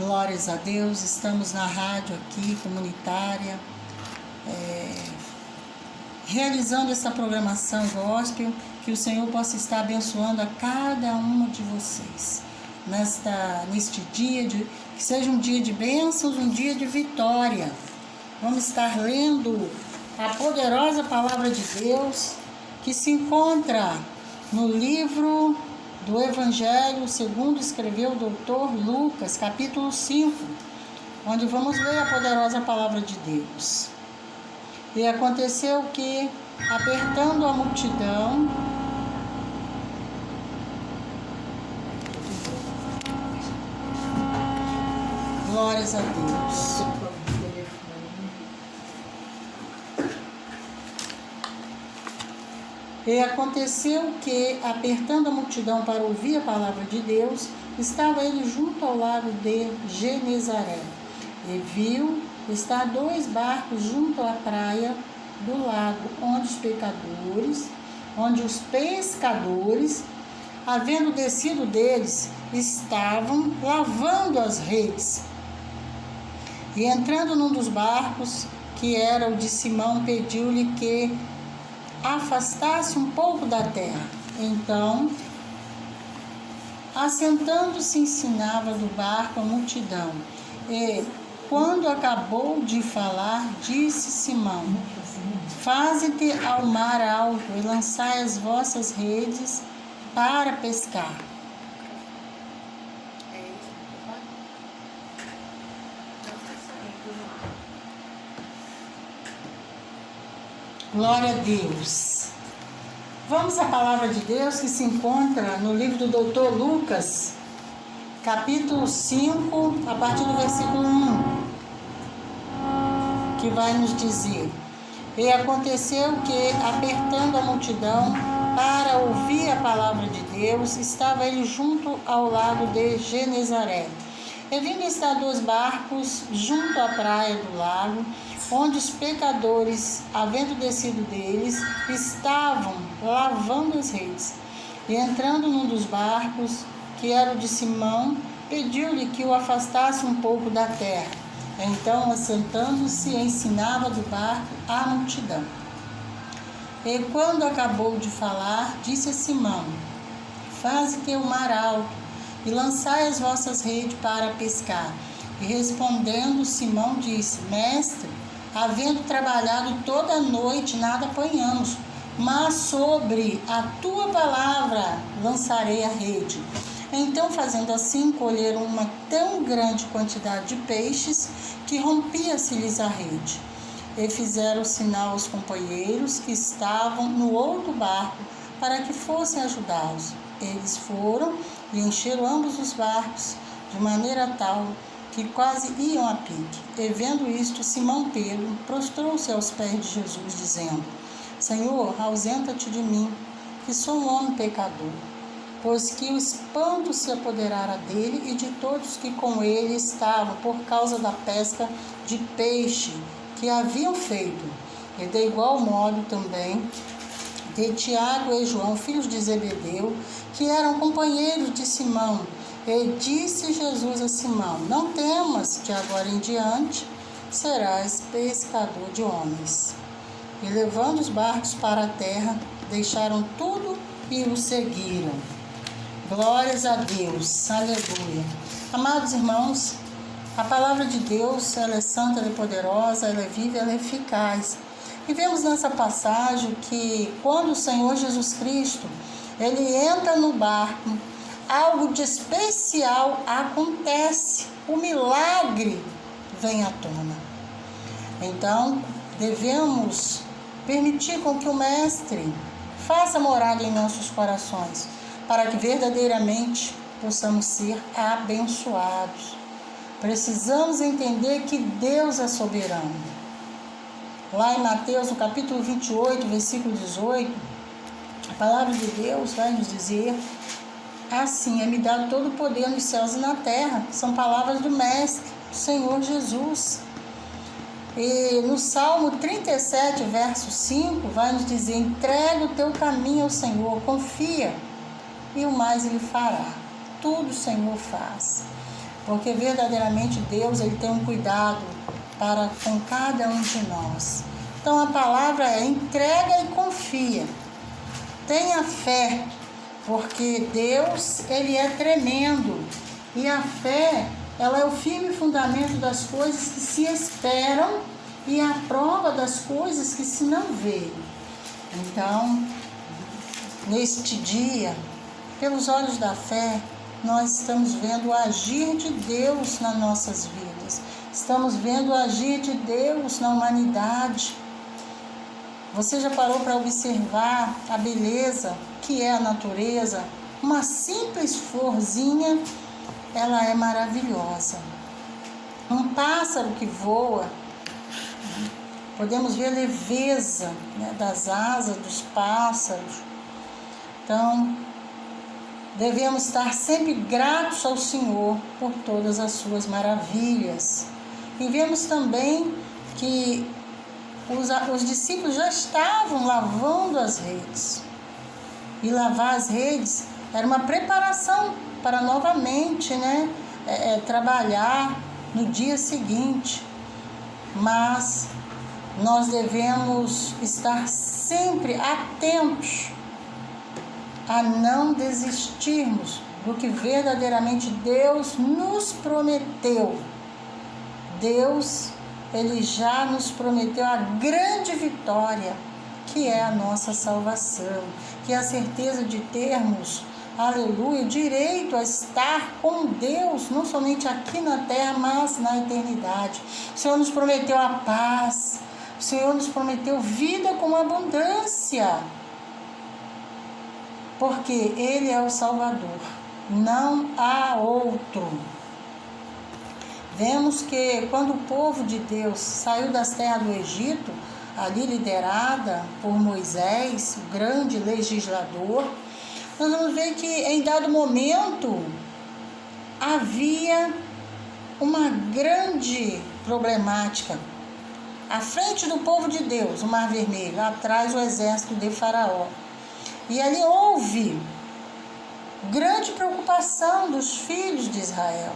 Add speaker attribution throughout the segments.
Speaker 1: Glórias a Deus, estamos na rádio aqui, comunitária, realizando essa programação gospel, que o Senhor possa estar abençoando a cada uma de vocês. Neste dia, que seja um dia de bênçãos, um dia de vitória. Vamos estar lendo a poderosa palavra de Deus, que se encontra no livro do Evangelho segundo escreveu o doutor Lucas, capítulo 5, onde vamos ler a poderosa palavra de Deus. E aconteceu que, apertando a multidão, glórias a Deus. E aconteceu que, apertando a multidão para ouvir a palavra de Deus, estava ele junto ao lago de Genezaré. E viu estar 2 barcos junto à praia do lago, onde os pescadores, havendo descido deles, estavam lavando as redes. E entrando num dos barcos, que era o de Simão, pediu-lhe que afastasse um pouco da terra. Então, assentando-se, ensinava do barco a multidão. E, quando acabou de falar, disse Simão: Faze-te ao mar alto e lançai as vossas redes para pescar. Glória a Deus. Vamos à palavra de Deus que se encontra no livro do doutor Lucas, capítulo 5, a partir do versículo 1, que vai nos dizer: E aconteceu que, apertando a multidão para ouvir a palavra de Deus, estava ele junto ao lago de Genezaré. E vindo estar 2 barcos junto à praia do lago, onde os pecadores, havendo descido deles, estavam lavando as redes. E entrando num dos barcos, que era o de Simão, pediu-lhe que o afastasse um pouco da terra. Então, assentando-se, ensinava do barco a multidão. E quando acabou de falar, disse a Simão: Faze-te o mar alto e lançai as vossas redes para pescar. E respondendo, Simão disse: Mestre, havendo trabalhado toda a noite, nada apanhamos, mas sobre a tua palavra lançarei a rede. Então, fazendo assim, colheram uma tão grande quantidade de peixes que rompia-se-lhes a rede. E fizeram sinal aos companheiros que estavam no outro barco para que fossem ajudá-los. Eles foram e encheram ambos os barcos, de maneira tal que quase iam a pique. E vendo isto, Simão Pedro prostrou-se aos pés de Jesus, dizendo: Senhor, ausenta-te de mim, que sou um homem pecador. Pois que o espanto se apoderara dele e de todos que com ele estavam, por causa da pesca de peixe que haviam feito. E de igual modo também de Tiago e João, filhos de Zebedeu, que eram companheiros de Simão. E disse Jesus a Simão: Não temas, que agora em diante serás pescador de homens. E levando os barcos para a terra, deixaram tudo e o seguiram. Glórias a Deus, aleluia. Amados irmãos, a palavra de Deus, ela é santa, ela é poderosa, ela é viva, ela é eficaz. E vemos nessa passagem que quando o Senhor Jesus Cristo, ele entra no barco, algo de especial acontece, o milagre vem à tona. Então, devemos permitir com que o Mestre faça morada em nossos corações, para que verdadeiramente possamos ser abençoados. Precisamos entender que Deus é soberano. Lá em Mateus, no capítulo 28, versículo 18, a palavra de Deus vai nos dizer assim: é-me dado todo o poder nos céus e na terra. São palavras do Mestre, do Senhor Jesus. E no Salmo 37, verso 5, vai nos dizer: entrega o teu caminho ao Senhor, confia, e o mais Ele fará. Tudo o Senhor faz. porque verdadeiramente Deus ele tem um cuidado para com cada um de nós. Então a palavra é: entrega e confia, tenha fé, porque Deus ele é tremendo, e a fé ela é o firme fundamento das coisas que se esperam e a prova das coisas que se não veem. Então, neste dia, pelos olhos da fé, nós estamos vendo o agir de Deus nas nossas vidas. Estamos vendo o agir de Deus na humanidade. Você já parou para observar a beleza que é a natureza? Uma simples florzinha, ela é maravilhosa. Um pássaro que voa, podemos ver a leveza, né, das asas dos pássaros. Então, devemos estar sempre gratos ao Senhor por todas as suas maravilhas. E vemos também que os discípulos já estavam lavando as redes. E lavar as redes era uma preparação para novamente, trabalhar no dia seguinte. Mas nós devemos estar sempre atentos a não desistirmos do que verdadeiramente Deus nos prometeu. Deus, ele já nos prometeu a grande vitória, que é a nossa salvação, que é a certeza de termos, aleluia, direito a estar com Deus, não somente aqui na terra, mas na eternidade. O Senhor nos prometeu a paz, o Senhor nos prometeu vida com abundância, porque Ele é o Salvador, não há outro. Vemos que quando o povo de Deus saiu das terras do Egito, ali liderada por Moisés, o grande legislador, nós vamos ver que em dado momento havia uma grande problemática. À frente do povo de Deus, o Mar Vermelho, atrás o exército de Faraó. E ali houve grande preocupação dos filhos de Israel.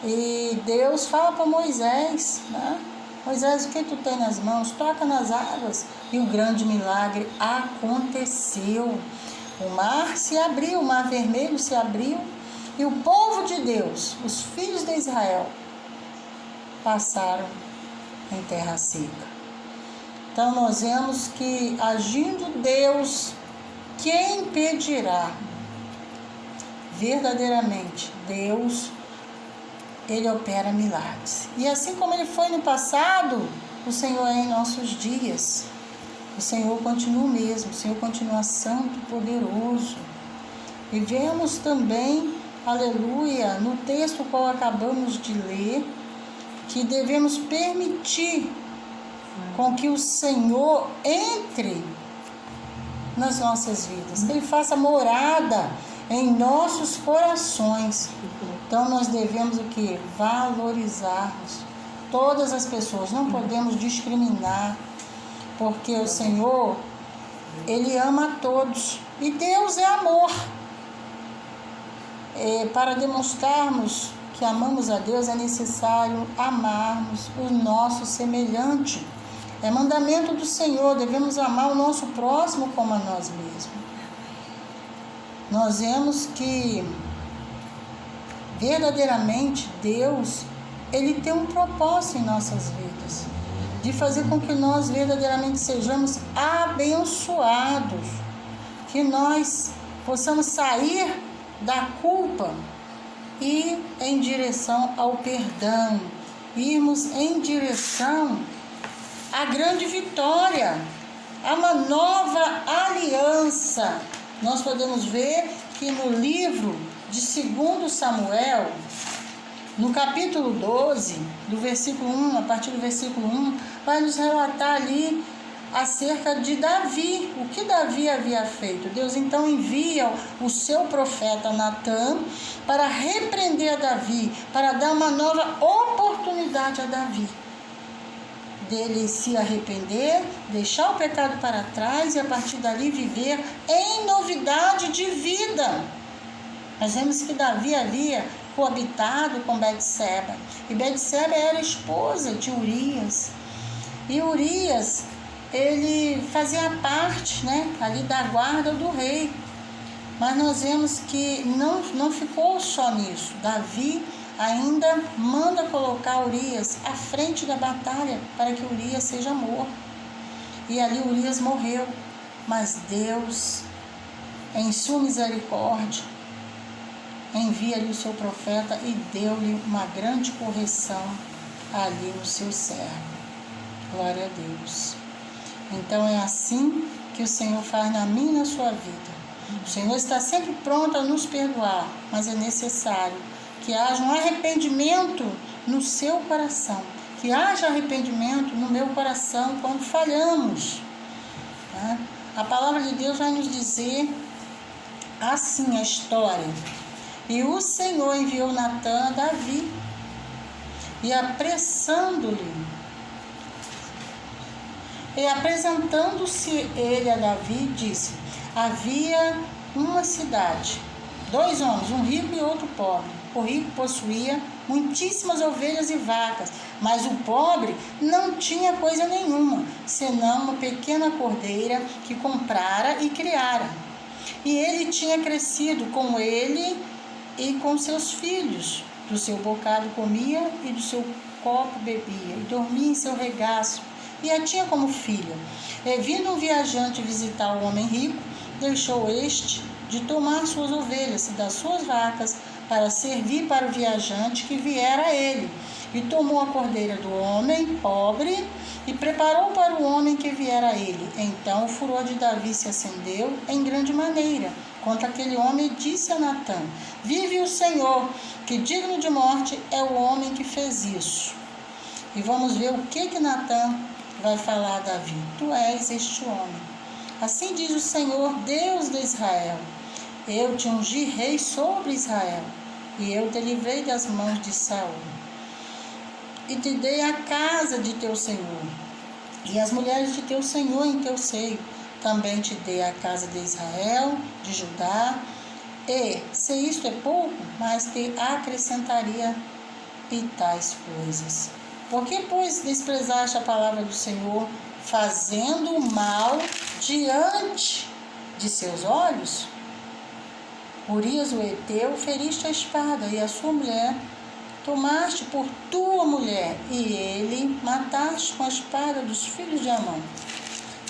Speaker 1: E Deus fala para Moisés, Moisés, o que tu tem nas mãos? Toca nas águas. E o grande milagre aconteceu. O mar se abriu, o Mar Vermelho se abriu, e o povo de Deus, os filhos de Israel, passaram em terra seca. Então nós vemos que, agindo Deus, quem impedirá? Verdadeiramente, Deus, Ele opera milagres. E assim como Ele foi no passado, o Senhor é em nossos dias. O Senhor continua o mesmo, o Senhor continua santo e poderoso. E vemos também, aleluia, no texto qual acabamos de ler, que devemos permitir com que o Senhor entre nas nossas vidas, que Ele faça morada em nossos corações. Então nós devemos o quê? Valorizarmos todas as pessoas, não podemos discriminar, porque o Senhor, Ele ama a todos, e Deus é amor. Para demonstrarmos que amamos a Deus, é necessário amarmos o nosso semelhante. É mandamento do Senhor, devemos amar o nosso próximo como a nós mesmos. Nós vemos que verdadeiramente Deus, Ele tem um propósito em nossas vidas, de fazer com que nós verdadeiramente sejamos abençoados, que nós possamos sair da culpa e em direção ao perdão, irmos em direção à grande vitória, a uma nova aliança. Nós podemos ver que no livro de 2 Samuel, no capítulo 12, do versículo 1, a partir do versículo 1, vai nos relatar ali acerca de Davi, o que Davi havia feito. Deus então envia o seu profeta Natã para repreender a Davi, para dar uma nova oportunidade a Davi, dele se arrepender, deixar o pecado para trás e a partir dali viver em novidade de vida. Nós vemos que Davi havia coabitado com Betseba. E Betseba era esposa de Urias. E Urias, ele fazia parte, ali da guarda do rei. Mas nós vemos que não ficou só nisso. Davi ainda manda colocar Urias à frente da batalha para que Urias seja morto. E ali Urias morreu. Mas Deus, em sua misericórdia, envia-lhe o seu profeta e deu-lhe uma grande correção ali no seu servo. Glória a Deus. Então é assim que o Senhor faz na minha e na sua vida. O Senhor está sempre pronto a nos perdoar, mas é necessário que haja um arrependimento no seu coração, que haja arrependimento no meu coração quando falhamos. A palavra de Deus vai nos dizer assim a história. E o Senhor enviou Natã a Davi, e apresentando-se ele a Davi, disse: havia uma cidade, 2 homens, um rico e outro pobre. O rico possuía muitíssimas ovelhas e vacas, mas o pobre não tinha coisa nenhuma, senão uma pequena cordeira que comprara e criara. E ele tinha crescido com ele e com seus filhos. Do seu bocado comia e do seu copo bebia, e dormia em seu regaço, e a tinha como filha. E vindo um viajante visitar o homem rico, deixou este de tomar suas ovelhas e das suas vacas para servir para o viajante que viera a ele. E tomou a cordeira do homem pobre e preparou para o homem que viera a ele. Então o furor de Davi se acendeu em grande maneira contra aquele homem e disse a Natã: vive o Senhor, que digno de morte é o homem que fez isso. E vamos ver o que Natã vai falar a Davi: tu és este homem. Assim diz o Senhor, Deus de Israel: eu te ungi rei sobre Israel, e eu te livrei das mãos de Saul, e te dei a casa de teu senhor, e as mulheres de teu senhor em teu seio. Também te dei a casa de Israel, de Judá, e, se isto é pouco, mas te acrescentaria e tais coisas. Por que, pois, desprezaste a palavra do Senhor, fazendo mal diante de seus olhos? Urias o Heteu feriste a espada, e a sua mulher tomaste por tua mulher, e ele mataste com a espada dos filhos de Amon.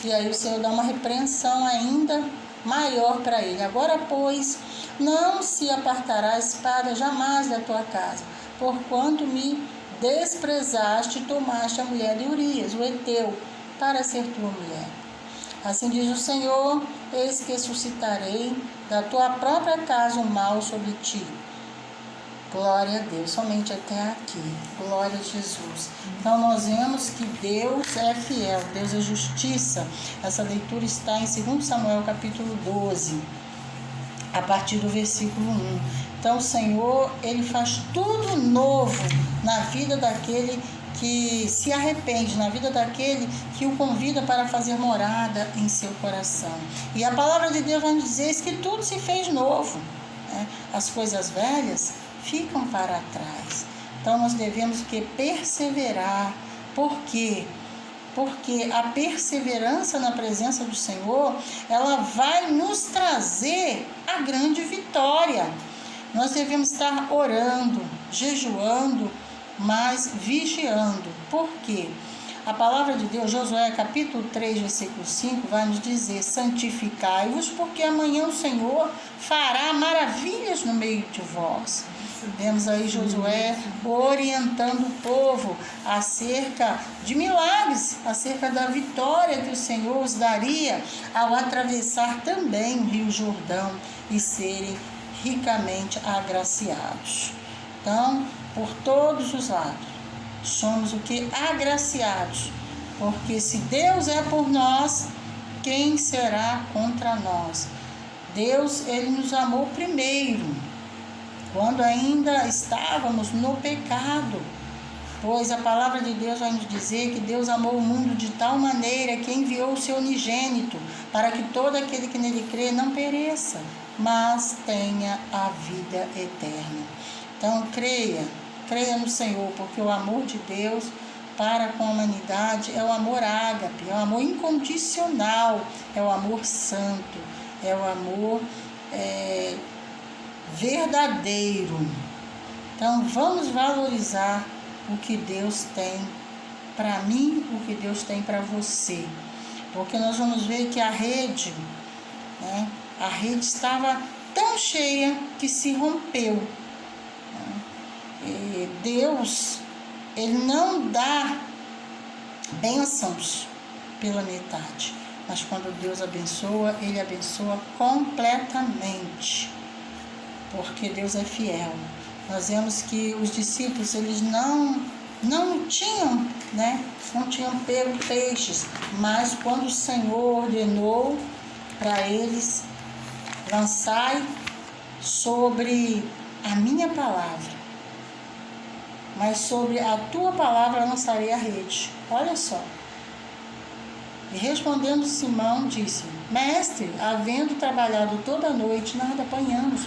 Speaker 1: E aí o Senhor dá uma repreensão ainda maior para ele. Agora, pois, não se apartará a espada jamais da tua casa, porquanto me desprezaste e tomaste a mulher de Urias, o Heteu, para ser tua mulher. Assim diz o Senhor: eis que suscitarei da tua própria casa o mal sobre ti. Glória a Deus, somente até aqui. Glória a Jesus. Então nós vemos que Deus é fiel, Deus é justiça. Essa leitura está em 2 Samuel capítulo 12, a partir do versículo 1. Então o Senhor, Ele faz tudo novo na vida daquele que se arrepende, na vida daquele que o convida para fazer morada em seu coração. E a palavra de Deus vai nos dizer que tudo se fez novo, As coisas velhas ficam para trás. Então nós devemos que perseverar. Por quê? Porque a perseverança na presença do Senhor, ela vai nos trazer a grande vitória. Nós devemos estar orando, jejuando, mas vigiando. Por quê? A palavra de Deus, Josué capítulo 3, versículo 5, vai nos dizer: santificai-vos, porque amanhã o Senhor fará maravilhas no meio de vós. Vemos aí Josué orientando o povo acerca de milagres, acerca da vitória que o Senhor os daria ao atravessar também o Rio Jordão e serem ricamente agraciados. Então, por todos os lados, somos o que? Agraciados. Porque se Deus é por nós, quem será contra nós? Deus, Ele nos amou primeiro, quando ainda estávamos no pecado. Pois a palavra de Deus vai nos dizer que Deus amou o mundo de tal maneira que enviou o seu unigênito, para que todo aquele que nele crê não pereça, mas tenha a vida eterna. Então, creia no Senhor, porque o amor de Deus para com a humanidade é o amor ágape, é o amor incondicional, é o amor santo, é o amor verdadeiro. Então, vamos valorizar o que Deus tem para mim, o que Deus tem para você. Porque nós vamos ver que a rede estava tão cheia que se rompeu. E Deus, Ele não dá bênçãos pela metade. Mas quando Deus abençoa, Ele abençoa completamente. Porque Deus é fiel. Nós vemos que os discípulos, eles não tinham pego peixes, mas quando o Senhor ordenou para eles, lançai sobre a minha palavra, mas sobre a tua palavra lançarei a rede. Olha só. E respondendo Simão, disse: Mestre, havendo trabalhado toda a noite, nada apanhamos,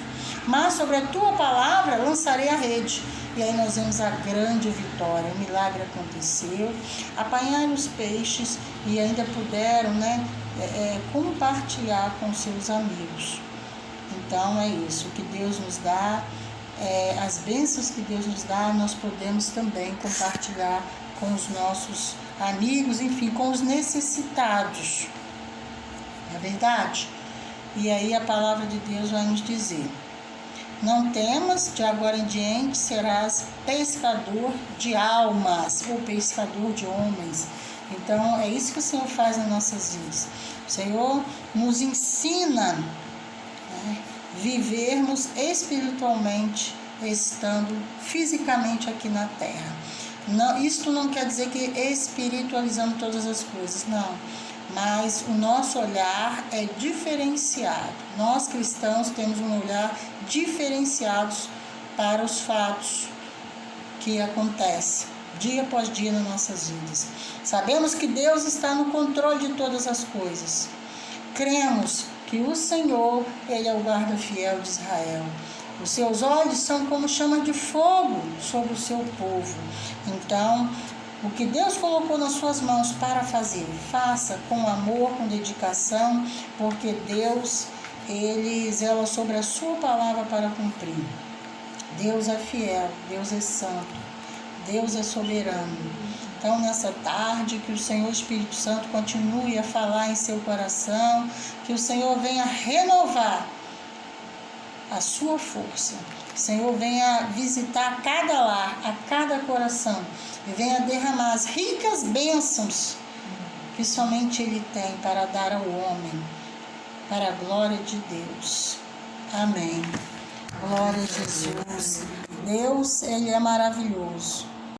Speaker 1: mas sobre a tua palavra lançarei a rede. E aí nós vemos a grande vitória, o milagre aconteceu, apanharam os peixes e ainda puderam compartilhar com seus amigos. Então é isso, o que Deus nos dá, as bênçãos que Deus nos dá, nós podemos também compartilhar com os nossos amigos, enfim, com os necessitados. Não é verdade? E aí a palavra de Deus vai nos dizer: não temas, de agora em diante serás pescador de almas, ou pescador de homens. Então é isso que o Senhor faz nas nossas vidas. O Senhor nos ensina vivermos espiritualmente, estando fisicamente aqui na terra. Não, isto não quer dizer que espiritualizamos todas as coisas, não. Mas o nosso olhar é diferenciado. Nós cristãos temos um olhar diferenciado para os fatos que acontecem dia após dia nas nossas vidas. Sabemos que Deus está no controle de todas as coisas. Cremos que o Senhor, Ele é o guarda fiel de Israel. Os seus olhos são como chama de fogo sobre o seu povo. Então, o que Deus colocou nas suas mãos para fazer, faça com amor, com dedicação, porque Deus, Ele zela sobre a sua palavra para cumprir. Deus é fiel, Deus é santo, Deus é soberano. Então, nessa tarde, que o Senhor Espírito Santo continue a falar em seu coração, que o Senhor venha renovar a sua força. O Senhor venha visitar cada lar, a cada coração, e venha derramar as ricas bênçãos que somente Ele tem para dar ao homem, para a glória de Deus. Amém. Glória a Jesus. Deus, Ele é maravilhoso.